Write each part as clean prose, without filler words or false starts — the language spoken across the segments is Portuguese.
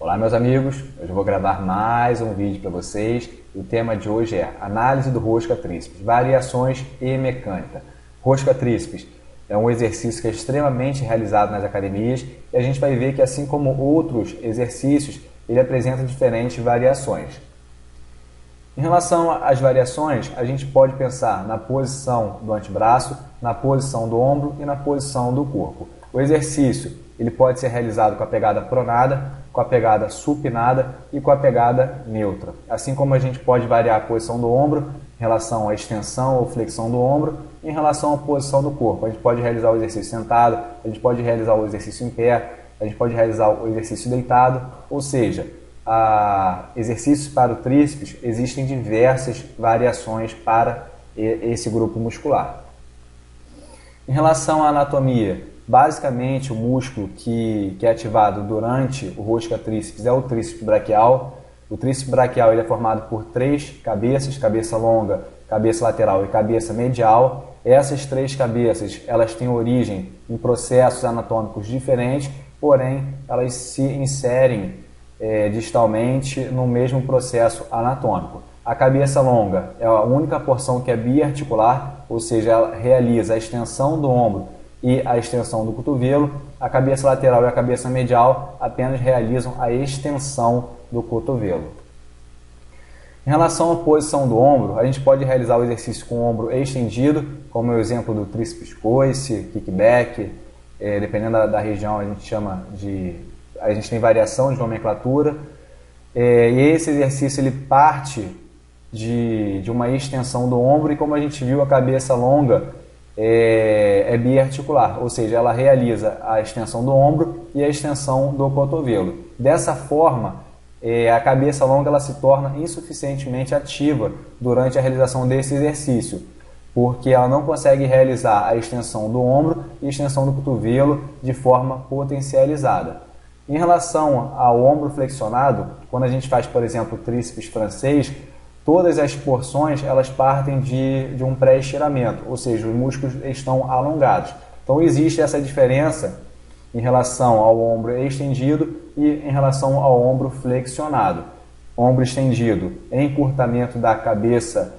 Olá meus amigos, hoje eu vou gravar mais um vídeo para vocês. O tema de hoje é análise do rosca tríceps, variações e mecânica. Rosca tríceps é um exercício que é extremamente realizado nas academias e a gente vai ver que, assim como outros exercícios, ele apresenta diferentes variações. Em relação às variações, a gente pode pensar na posição do antebraço, na posição do ombro e na posição do corpo. O exercício ele pode ser realizado com a pegada pronada, com a pegada supinada e com a pegada neutra. Assim como a gente pode variar a posição do ombro em relação à extensão ou flexão do ombro, em relação à posição do corpo. A gente pode realizar o exercício sentado, a gente pode realizar o exercício em pé, a gente pode realizar o exercício deitado, ou seja, exercícios para o tríceps, existem diversas variações para esse grupo muscular. Em relação à anatomia, basicamente o músculo que é ativado durante o rosca tríceps é o tríceps braquial. O tríceps braquial ele é formado por três cabeças, cabeça longa, cabeça lateral e cabeça medial. Essas três cabeças elas têm origem em processos anatômicos diferentes, porém elas se inserem distalmente no mesmo processo anatômico. A cabeça longa é a única porção que é biarticular, ou seja, ela realiza a extensão do ombro e a extensão do cotovelo. A cabeça lateral e a cabeça medial apenas realizam a extensão do cotovelo. Em relação à posição do ombro, a gente pode realizar o exercício com o ombro estendido, como o exemplo do tríceps coice, kickback, dependendo da região a gente tem variação de nomenclatura, e esse exercício ele parte de uma extensão do ombro e, como a gente viu, a cabeça longa é biarticular, ou seja, ela realiza a extensão do ombro e a extensão do cotovelo. Dessa forma, a cabeça longa ela se torna insuficientemente ativa durante a realização desse exercício, porque ela não consegue realizar a extensão do ombro e a extensão do cotovelo de forma potencializada. Em relação ao ombro flexionado, quando a gente faz, por exemplo, o tríceps francês, todas as porções elas partem de um pré-estiramento, ou seja, os músculos estão alongados. Então existe essa diferença em relação ao ombro estendido e em relação ao ombro flexionado. Ombro estendido, encurtamento da cabeça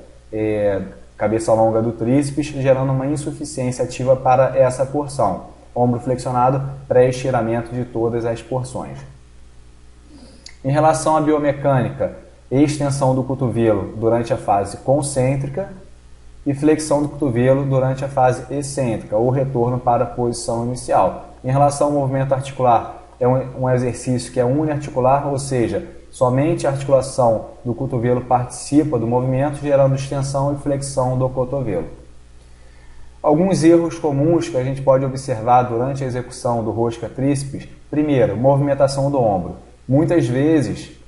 longa do tríceps, gerando uma insuficiência ativa para essa porção. Ombro flexionado, pré-estiramento de todas as porções. Em relação à biomecânica, extensão do cotovelo durante a fase concêntrica e flexão do cotovelo durante a fase excêntrica, ou retorno para a posição inicial. Em relação ao movimento articular, é um exercício que é uniarticular, ou seja, somente a articulação do cotovelo participa do movimento, gerando extensão e flexão do cotovelo. Alguns erros comuns que a gente pode observar durante a execução do rosca tríceps. Primeiro, movimentação do ombro. Muitas vezes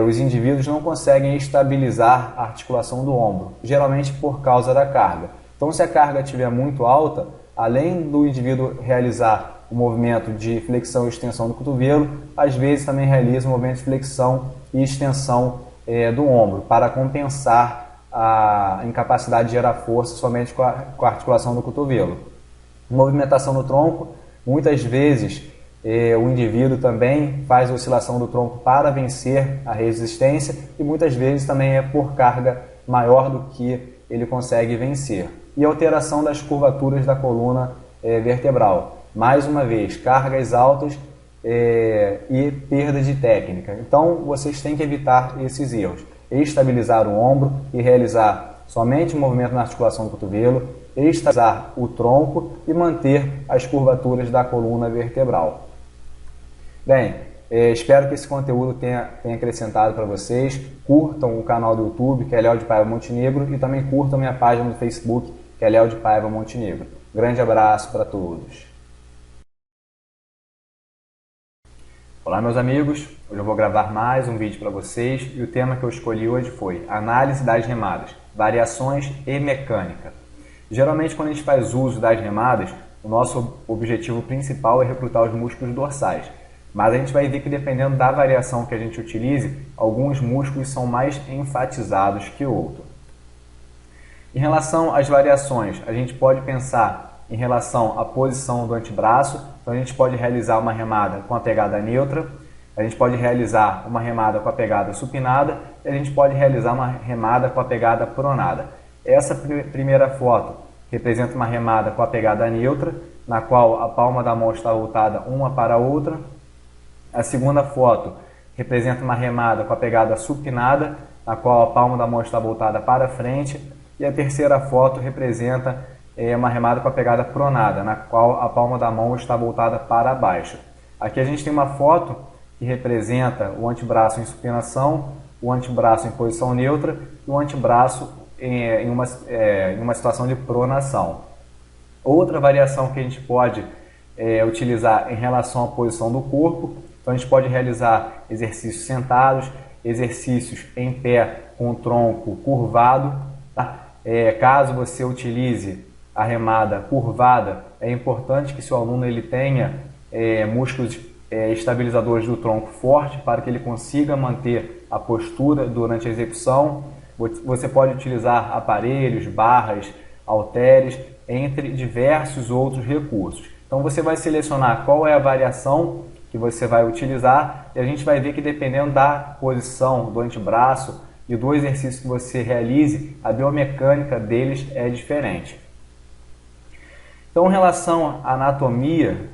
os indivíduos não conseguem estabilizar a articulação do ombro, geralmente por causa da carga. Então, se a carga estiver muito alta, além do indivíduo realizar o movimento de flexão e extensão do cotovelo, às vezes também realiza o movimento de flexão e extensão do ombro, para compensar a incapacidade de gerar força somente com a articulação do cotovelo. Movimentação no tronco, muitas vezes o indivíduo também faz a oscilação do tronco para vencer a resistência e muitas vezes também é por carga maior do que ele consegue vencer. E alteração das curvaturas da coluna vertebral. Mais uma vez, cargas altas e perda de técnica. Então, vocês têm que evitar esses erros. Estabilizar o ombro e realizar somente o movimento na articulação do cotovelo, estabilizar o tronco e manter as curvaturas da coluna vertebral. Bem, espero que esse conteúdo tenha acrescentado para vocês. Curtam o canal do YouTube, que é Léo de Paiva Montenegro, e também curtam minha página no Facebook, que é Léo de Paiva Montenegro. Grande abraço para todos. Olá meus amigos, hoje eu vou gravar mais um vídeo para vocês e o tema que eu escolhi hoje foi análise das remadas, variações e mecânica. Geralmente quando a gente faz uso das remadas, o nosso objetivo principal é recrutar os músculos dorsais, mas a gente vai ver que dependendo da variação que a gente utilize, alguns músculos são mais enfatizados que outros. Em relação às variações, a gente pode pensar em relação à posição do antebraço. Então a gente pode realizar uma remada com a pegada neutra. A gente pode realizar uma remada com a pegada supinada e a gente pode realizar uma remada com a pegada pronada. Essa primeira foto representa uma remada com a pegada neutra, na qual a palma da mão está voltada uma para a outra. A segunda foto representa uma remada com a pegada supinada, na qual a palma da mão está voltada para frente. E a terceira foto representa uma remada com a pegada pronada, na qual a palma da mão está voltada para baixo. Aqui a gente tem uma foto que representa o antebraço em supinação, o antebraço em posição neutra e o antebraço em uma situação de pronação. Outra variação que a gente pode utilizar em relação à posição do corpo, então a gente pode realizar exercícios sentados, exercícios em pé com o tronco curvado. Tá? Caso você utilize a remada curvada, é importante que seu aluno ele tenha músculos estabilizadores do tronco forte para que ele consiga manter a postura durante a execução. Você pode utilizar aparelhos, barras, halteres, entre diversos outros recursos. Então você vai selecionar qual é a variação que você vai utilizar e a gente vai ver que dependendo da posição do antebraço e do exercício que você realize, a biomecânica deles é diferente. Então, em relação à anatomia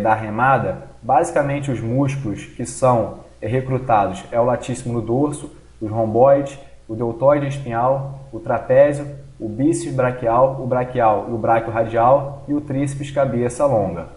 da remada, basicamente os músculos que são recrutados é o latíssimo no dorso, os romboides, o deltoide espinhal, o trapézio, o bíceps braquial, o braquial e o bráquio radial e o tríceps cabeça longa.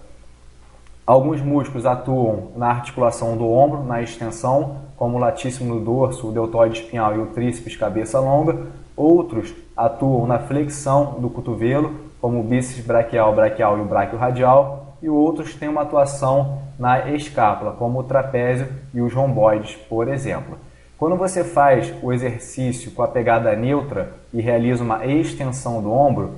Alguns músculos atuam na articulação do ombro, na extensão, como o latíssimo no dorso, o deltoide espinhal e o tríceps cabeça longa. Outros atuam na flexão do cotovelo, como o bíceps braquial, braquial e o bráquio radial. E outros têm uma atuação na escápula, como o trapézio e os romboides, por exemplo. Quando você faz o exercício com a pegada neutra e realiza uma extensão do ombro,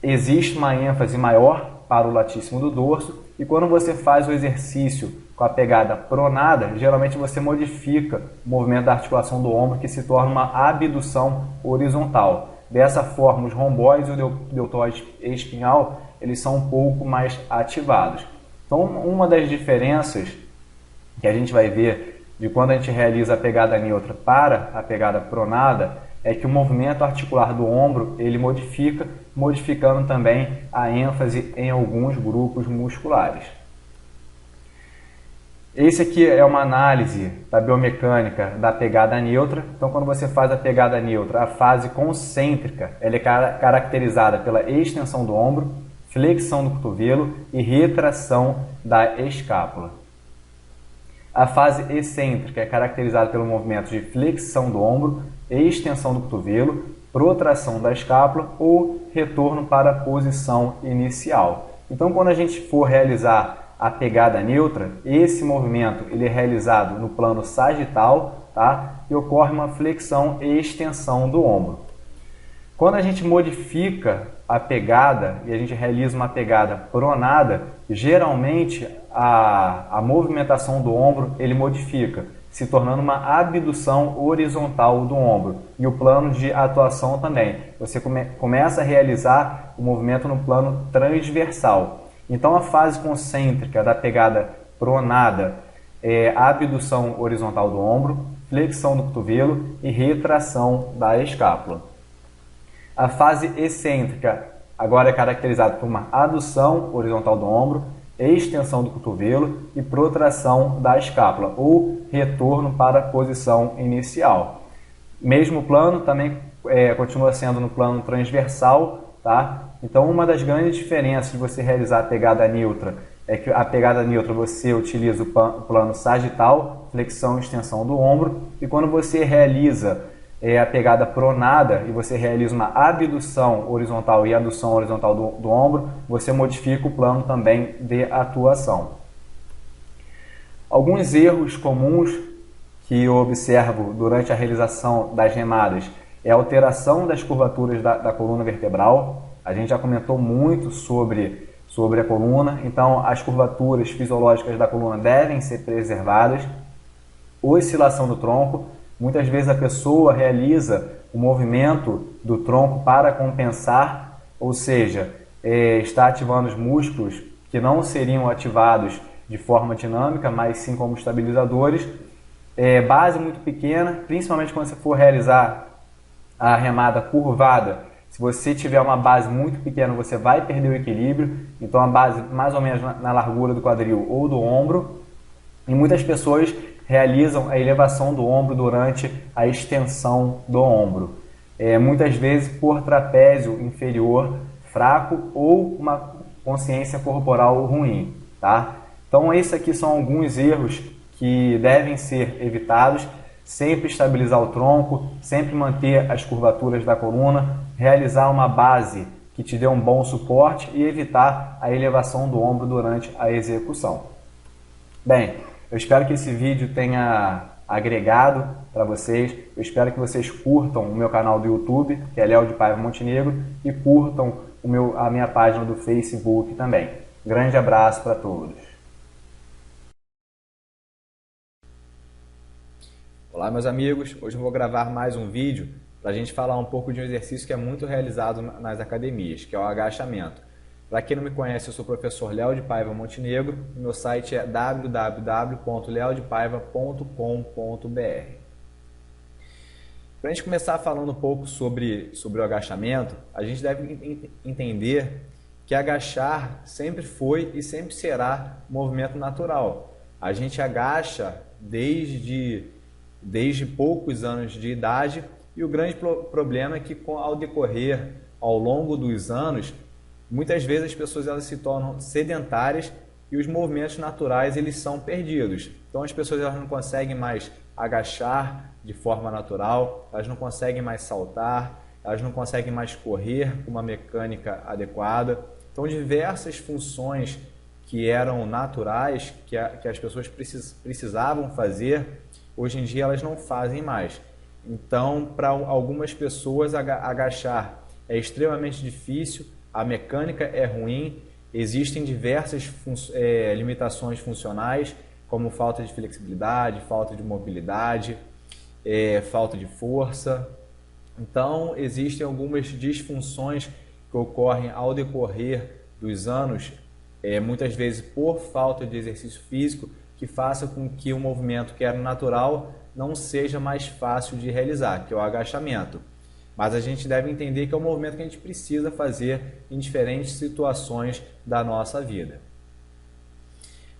existe uma ênfase maior para o latíssimo do dorso, e quando você faz o exercício com a pegada pronada, geralmente você modifica o movimento da articulação do ombro, que se torna uma abdução horizontal. Dessa forma, os romboides e o deltoide espinhal eles são um pouco mais ativados. Então, uma das diferenças que a gente vai ver de quando a gente realiza a pegada neutra para a pegada pronada é que o movimento articular do ombro ele modificando também a ênfase em alguns grupos musculares. Esse aqui é uma análise da biomecânica da pegada neutra. Então, quando você faz a pegada neutra, a fase concêntrica ela é caracterizada pela extensão do ombro, flexão do cotovelo e retração da escápula. A fase excêntrica é caracterizada pelo movimento de flexão do ombro, extensão do cotovelo, protração da escápula ou retorno para a posição inicial. Então, quando a gente for realizar a pegada neutra, esse movimento ele é realizado no plano sagital, tá? E ocorre uma flexão e extensão do ombro. Quando a gente modifica a pegada e a gente realiza uma pegada pronada, geralmente a movimentação do ombro ele modifica, se tornando uma abdução horizontal do ombro e o plano de atuação também. Você começa a realizar o movimento no plano transversal. Então a fase concêntrica da pegada pronada é a abdução horizontal do ombro, flexão do cotovelo e retração da escápula. A fase excêntrica agora é caracterizada por uma adução horizontal do ombro, extensão do cotovelo e protração da escápula, ou retorno para a posição inicial. Mesmo plano também continua sendo no plano transversal, tá? Então, uma das grandes diferenças de você realizar a pegada neutra é que a pegada neutra você utiliza o plano sagital, flexão e extensão do ombro, e quando você realiza a pegada pronada e você realiza uma abdução horizontal e adução horizontal do ombro, você modifica o plano também de atuação. Alguns erros comuns que eu observo durante a realização das remadas é a alteração das curvaturas da coluna vertebral. A gente já comentou muito sobre a coluna, então as curvaturas fisiológicas da coluna devem ser preservadas. Oscilação do tronco. Muitas vezes a pessoa realiza o movimento do tronco para compensar, ou seja, está ativando os músculos que não seriam ativados de forma dinâmica, mas sim como estabilizadores. Base muito pequena, principalmente quando você for realizar a remada curvada. Se você tiver uma base muito pequena, você vai perder o equilíbrio. Então a base mais ou menos na largura do quadril ou do ombro. E muitas pessoas realizam a elevação do ombro durante a extensão do ombro. Muitas vezes por trapézio inferior fraco ou uma consciência corporal ruim, tá? Então esses aqui são alguns erros que devem ser evitados. Sempre estabilizar o tronco, sempre manter as curvaturas da coluna, realizar uma base que te dê um bom suporte e evitar a elevação do ombro durante a execução. Bem, eu espero que esse vídeo tenha agregado para vocês. Eu espero que vocês curtam o meu canal do YouTube, que é Léo de Paiva Montenegro, e curtam a minha página do Facebook também. Grande abraço para todos. Olá, meus amigos. Hoje eu vou gravar mais um vídeo para a gente falar um pouco de um exercício que é muito realizado nas academias, que é o agachamento. Para quem não me conhece, eu sou o professor Léo de Paiva Montenegro e meu site é www.leodepaiva.com.br. Para a gente começar falando um pouco sobre o agachamento, a gente deve entender que agachar sempre foi e sempre será um movimento natural. A gente agacha desde poucos anos de idade, e o grande problema é que ao decorrer, ao longo dos anos, muitas vezes as pessoas elas se tornam sedentárias e os movimentos naturais eles são perdidos. Então as pessoas elas não conseguem mais agachar de forma natural, elas não conseguem mais saltar, elas não conseguem mais correr com uma mecânica adequada. Então diversas funções que eram naturais, que as pessoas precisavam fazer, hoje em dia elas não fazem mais. Então, para algumas pessoas, agachar é extremamente difícil, a mecânica é ruim, existem diversas limitações funcionais, como falta de flexibilidade, falta de mobilidade, falta de força. Então, existem algumas disfunções que ocorrem ao decorrer dos anos, muitas vezes por falta de exercício físico, que faça com que o movimento que era natural não seja mais fácil de realizar, que é o agachamento. Mas a gente deve entender que é um movimento que a gente precisa fazer em diferentes situações da nossa vida.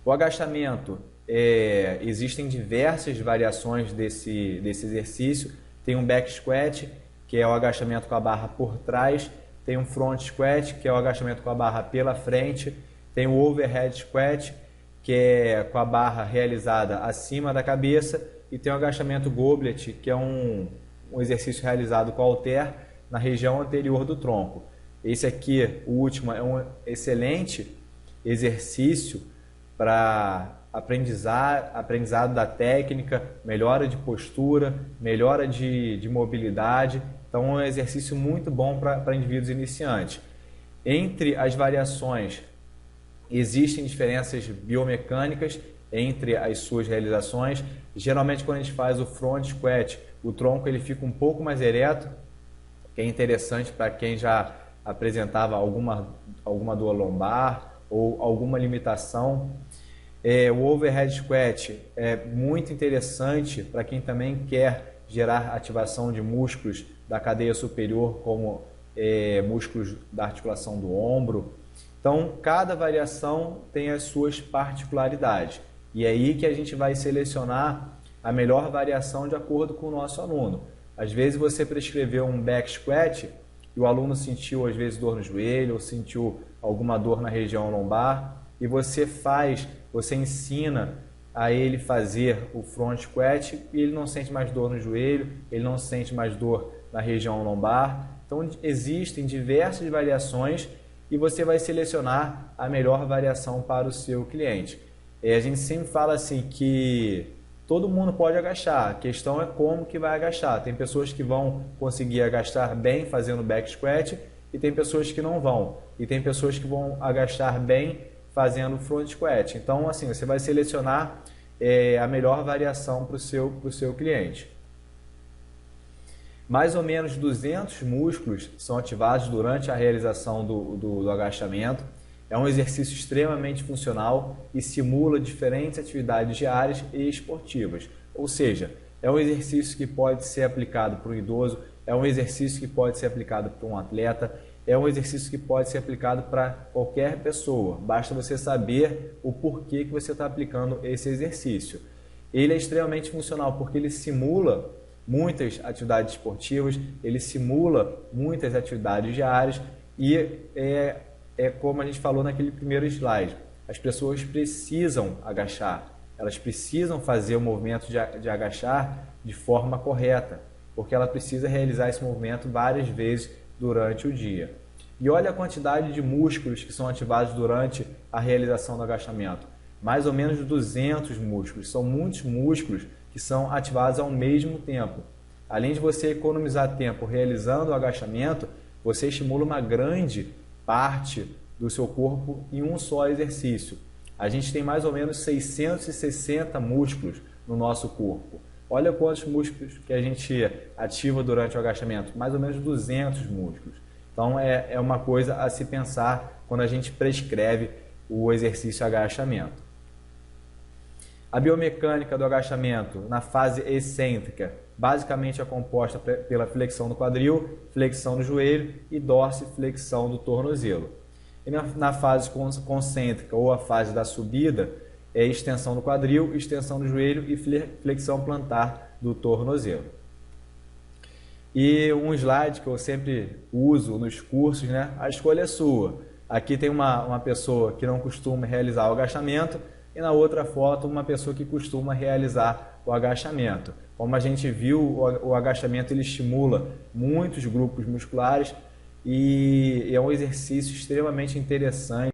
O agachamento, existem diversas variações desse exercício. Tem um back squat, que é o agachamento com a barra por trás. Tem um front squat, que é o agachamento com a barra pela frente. Tem o overhead squat, que é com a barra realizada acima da cabeça, e tem o agachamento goblet, que é um exercício realizado com halter na região anterior do tronco. Esse aqui, o último, é um excelente exercício para aprendizado da técnica, melhora de postura, melhora de mobilidade. Então é um exercício muito bom para indivíduos iniciantes. Entre as variações, existem diferenças biomecânicas entre as suas realizações. Geralmente quando a gente faz o front squat, o tronco ele fica um pouco mais ereto, que é interessante para quem já apresentava alguma dor lombar ou alguma limitação. O overhead squat é muito interessante para quem também quer gerar ativação de músculos da cadeia superior, como músculos da articulação do ombro. Então, cada variação tem as suas particularidades. E é aí que a gente vai selecionar a melhor variação de acordo com o nosso aluno. Às vezes você prescreveu um back squat e o aluno sentiu às vezes dor no joelho ou sentiu alguma dor na região lombar, e você ensina a ele fazer o front squat e ele não sente mais dor no joelho, ele não sente mais dor na região lombar. Então existem diversas variações e você vai selecionar a melhor variação para o seu cliente. A gente sempre fala assim que todo mundo pode agachar, a questão é como que vai agachar. Tem pessoas que vão conseguir agachar bem fazendo back squat e tem pessoas que não vão. E tem pessoas que vão agachar bem fazendo front squat. Então, assim, você vai selecionar a melhor variação para o seu cliente. Mais ou menos 200 músculos são ativados durante a realização do agachamento. É um exercício extremamente funcional e simula diferentes atividades diárias e esportivas. Ou seja, é um exercício que pode ser aplicado para um idoso, é um exercício que pode ser aplicado para um atleta, é um exercício que pode ser aplicado para qualquer pessoa. Basta você saber o porquê que você está aplicando esse exercício. Ele é extremamente funcional porque ele simula muitas atividades esportivas, ele simula muitas atividades diárias e é como a gente falou naquele primeiro slide. As pessoas precisam agachar, elas precisam fazer o movimento de agachar de forma correta, porque ela precisa realizar esse movimento várias vezes durante o dia. E olha a quantidade de músculos que são ativados durante a realização do agachamento. Mais ou menos 200 músculos. São muitos músculos que são ativados ao mesmo tempo. Além de você economizar tempo realizando o agachamento, você estimula uma grande parte do seu corpo em um só exercício. A gente tem mais ou menos 660 músculos no nosso corpo. Olha quantos músculos que a gente ativa durante o agachamento, mais ou menos 200 músculos. Então é uma coisa a se pensar quando a gente prescreve o exercício agachamento. A biomecânica do agachamento na fase excêntrica basicamente é composta pela flexão do quadril, flexão do joelho e dorsiflexão do tornozelo. E na fase concêntrica ou a fase da subida é extensão do quadril, extensão do joelho e flexão plantar do tornozelo. E um slide que eu sempre uso nos cursos, né? A escolha é sua. Aqui tem uma pessoa que não costuma realizar o agachamento e na outra foto uma pessoa que costuma realizar o agachamento. Como a gente viu, o agachamento ele estimula muitos grupos musculares e é um exercício extremamente interessante.